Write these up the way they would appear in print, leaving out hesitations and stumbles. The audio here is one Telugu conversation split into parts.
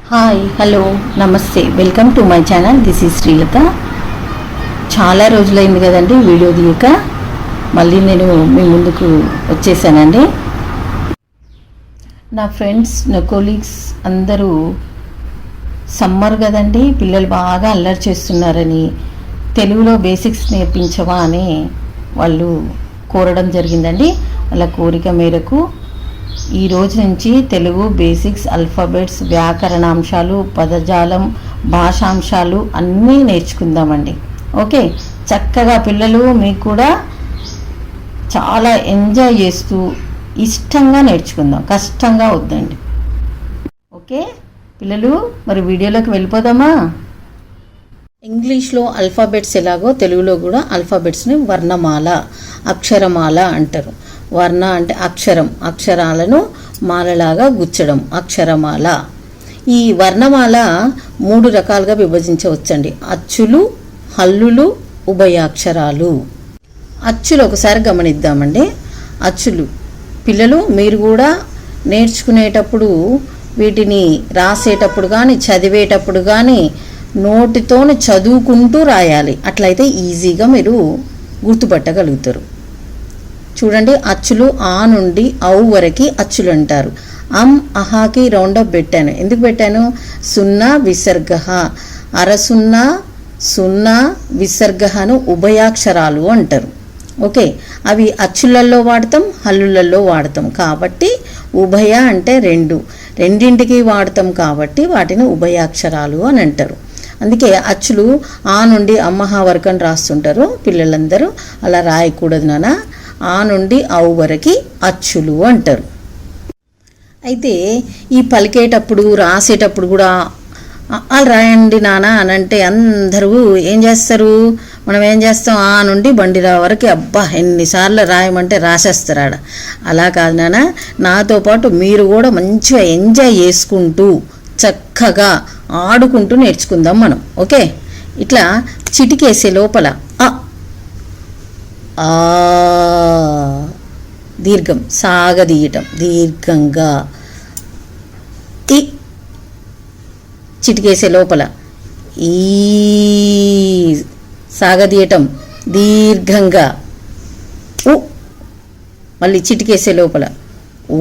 హాయ్ హలో నమస్తే welcome to my channel. This is Srilatha. చాలా రోజులైంది కదండి వీడియో తీయక, మళ్ళీ నేను మీ ముందుకు వచ్చేసానండి. నా ఫ్రెండ్స్, నా కొలీగ్స్ అందరూ సమ్మర్ కదండి, పిల్లలు బాగా అల్లరి చేస్తున్నారని తెలుగులో బేసిక్స్ నేర్పించవా అని వాళ్ళు కోరడం జరిగిందండి. వాళ్ళ కోరిక మేరకు ఈ రోజు నుంచి తెలుగు బేసిక్స్, ఆల్ఫాబెట్స్, వ్యాకరణాంశాలు, పదజాలం, భాషాంశాలు అన్నీ నేర్చుకుందామండి. ఓకే, చక్కగా పిల్లలు మీకు కూడా చాలా ఎంజాయ్ చేస్తూ ఇష్టంగా నేర్చుకుందాం, కష్టంగా వద్దండి. ఓకే పిల్లలు, మరి వీడియోలోకి వెళ్ళిపోదామా? ఇంగ్లీష్లో ఆల్ఫాబెట్స్ ఎలాగో తెలుగులో కూడా ఆల్ఫాబెట్స్ని వర్ణమాల, అక్షరమాల అంటారు. వర్ణ అంటే అక్షరం, అక్షరాలను మాలలాగా గుచ్చడం, అక్షరమాల. ఈ వర్ణమాల 3 రకాలుగా విభజించవచ్చండి: అచ్చులు, హల్లులు, ఉభయాక్షరాలు. అచ్చులు ఒకసారి గమనిద్దామండి. అచ్చులు పిల్లలు మీరు కూడా నేర్చుకునేటప్పుడు వీటిని రాసేటప్పుడు కానీ చదివేటప్పుడు కానీ నోటితోని చదువుకుంటూ రాయాలి. అట్లయితే ఈజీగా మీరు గుర్తుపట్టగలుగుతారు. చూడండి, అచ్చులు ఆ నుండి ఔ వరకు అచ్చులు అంటారు. అహాకి రౌండప్ పెట్టాను. ఎందుకు పెట్టాను? సున్నా విసర్గ, అరసున్నా, సున్నా విసర్గను ఉభయాక్షరాలు అంటారు. ఓకే, అవి అచ్చులలో వాడతాం, హల్లులలో వాడతాం. కాబట్టి ఉభయ అంటే రెండింటికి వాడతాం కాబట్టి వాటిని ఉభయాక్షరాలు అని అంటారు. అందుకే అచ్చులు ఆ నుండి అమ్మహా వరకు అని రాస్తుంటారు పిల్లలందరూ. అలా రాయకూడదు నాన్న. ఆ నుండి ఔ వరకు అచ్చులు అంటారు. అయితే ఈ పలికేటప్పుడు రాసేటప్పుడు కూడా అలా రాయండి నాన్న అని అంటే అందరూ ఏం చేస్తారు? మనం ఏం చేస్తాం? ఆ నుండి బండిరా వరకు అబ్బా ఎన్నిసార్లు రాయమంటే రాసేస్తారాడ. అలా కాదు నాన్న, నాతో పాటు మీరు కూడా మంచిగా ఎంజాయ్ చేసుకుంటూ చక్కగా ఆడుకుంటూ నేర్చుకుందాం మనం. ఓకే, ఇట్లా చిటికేసే లోపల ఆ దీర్ఘం సాగదీయటం, దీర్ఘంగా. ఈ చిటికేసే లోపల ఈ సాగదీయటం, దీర్ఘంగా. ఉ మళ్ళీ చిటికేసే లోపల ఊ,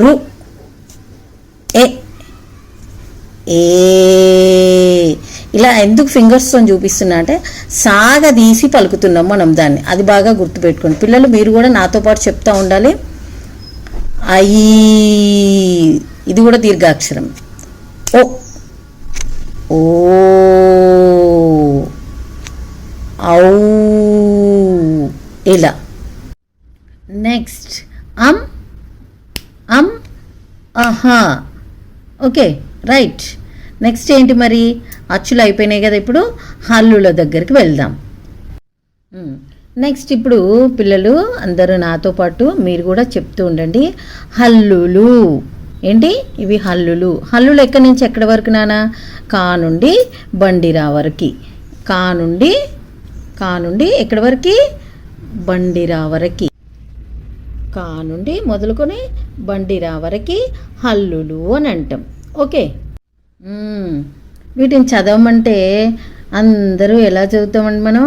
రు, ఏ, ఏ. ఇలా ఎందుకు ఫింగర్స్తో చూపిస్తున్నా అంటే సాగదీసి పలుకుతున్నాం మనం దాన్ని. అది బాగా గుర్తుపెట్టుకోండి పిల్లలు. మీరు కూడా నాతో పాటు చెప్తూ ఉండాలి. ఐ, ఇది కూడా దీర్ఘాక్షరం. ఓ, ఓ, ఔ, ఇలా. నెక్స్ట్ ఆహా. Okay, right. నెక్స్ట్ ఏంటి మరి? అచ్చులు అయిపోయినాయి కదా, ఇప్పుడు హల్లుల దగ్గరికి వెళ్దాం. నెక్స్ట్ ఇప్పుడు పిల్లలు అందరూ నాతో పాటు మీరు కూడా చెప్తూ ఉండండి. హల్లులు ఏంటి? ఇవి హల్లులు. హల్లులు ఎక్కడి నుంచి ఎక్కడి వరకు నానా? కా నుండి బండిరా వరకు. కా నుండి ఎక్కడి వరకు? బండిరా వరకు. కా నుండి మొదలుకొని బండిరా వరకు హల్లులు అని అంటాం. ఓకే, వీటిని చదవమంటే అందరూ ఎలా చదువుతామండి మనం?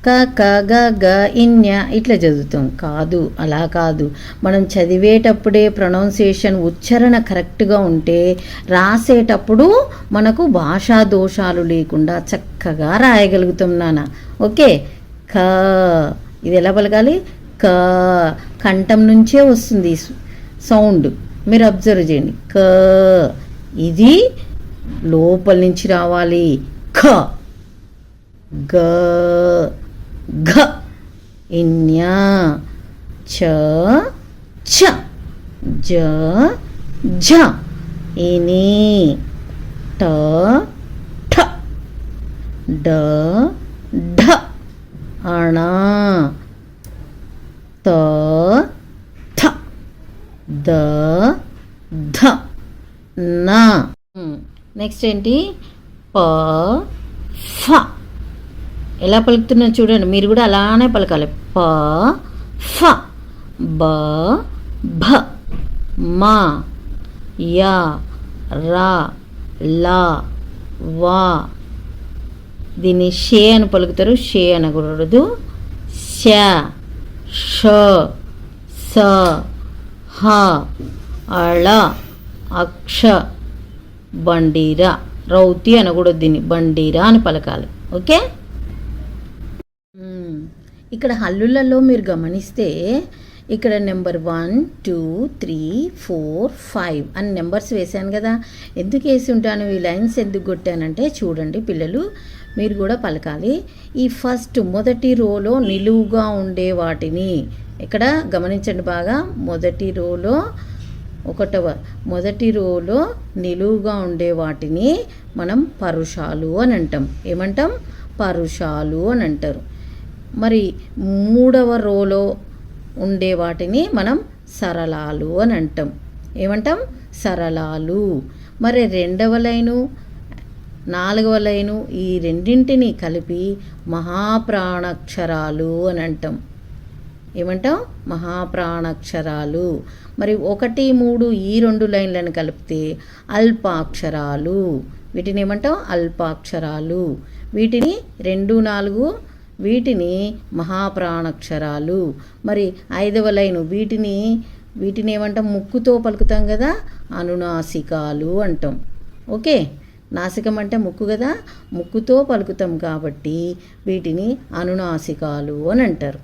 క క గ గ ఇన్య ఇట్లా చదువుతాం. కాదు, అలా కాదు. మనం చదివేటప్పుడే ప్రొనౌన్సియేషన్, ఉచ్చారణ కరెక్ట్గా ఉంటే రాసేటప్పుడు మనకు భాషా దోషాలు లేకుండా చక్కగా రాయగలుగుతాం నాన్న. ఓకే, క ఇది ఎలా పలకాలి? క కంఠం నుంచే వస్తుంది సౌండ్, మీరు అబ్జర్వ్ చేయండి. క ఇది లోపల నుంచి రావాలి. ఖ, గ, ఘ, ఇన్య, చ, ఛ, జ, ఝ, ఇని, ట, ఠ, డ, ఢ, అణ, త, థ, ద, ధ, నా. నెక్స్ట్ ఏంటి? ప, ఫ. ఎలా పలుకుతున్నా చూడండి, మీరు కూడా అలానే పలకాలి. ప, ఫ, బ, భ, మా, యా, రా, లా, వా. దీన్ని షే అని పలుకుతారు, షే అనకూడదు. ష, ష, స, హ, అళ, అక్ష, బండిరా. రౌతి అనకూడదు, దీన్ని బండిరా అని పలకాలి. ఓకే. ఇక్కడ హల్లులలో మీరు గమనిస్తే ఇక్కడ నెంబర్ 1 2 3 4 5 అని నెంబర్స్ వేశాను కదా. ఎందుకు వేసి ఉంటాను, ఈ లైన్స్ ఎందుకు కొట్టానంటే చూడండి పిల్లలు, మీరు కూడా పలకాలి. ఈ ఫస్ట్ మొదటి రోలో నిలువుగా ఉండే వాటిని ఇక్కడ గమనించండి బాగా. మొదటి రోలో నిలువుగా ఉండే వాటిని మనం పరుషాలు అని అంటాం. ఏమంటాం? పరుషాలు అని అంటారు. మరి మూడవ రోలో ఉండే వాటిని మనం సరళాలు అని అంటాం. ఏమంటాం? సరళాలు. మరి రెండవ లైను, నాలుగవ లైను, ఈ రెండింటిని కలిపి మహాప్రాణాక్షరాలు అని అంటాం. ఏమంటాం? మహాప్రాణాక్షరాలు. మరి 1 3 ఈ 2 లైన్లను కలిపితే అల్పాక్షరాలు. వీటిని ఏమంటాం? అల్పాక్షరాలు. వీటిని 2 4 వీటిని మహాప్రాణాక్షరాలు. మరి 5వ లైను, వీటిని ఏమంటాం? ముక్కుతో పలుకుతాం కదా, అనునాసికాలు అంటాం. ఓకే. నాసికం అంటే ముక్కు కదా, ముక్కుతో పలుకుతాం కాబట్టి వీటిని అనునాసికాలు అని అంటారు.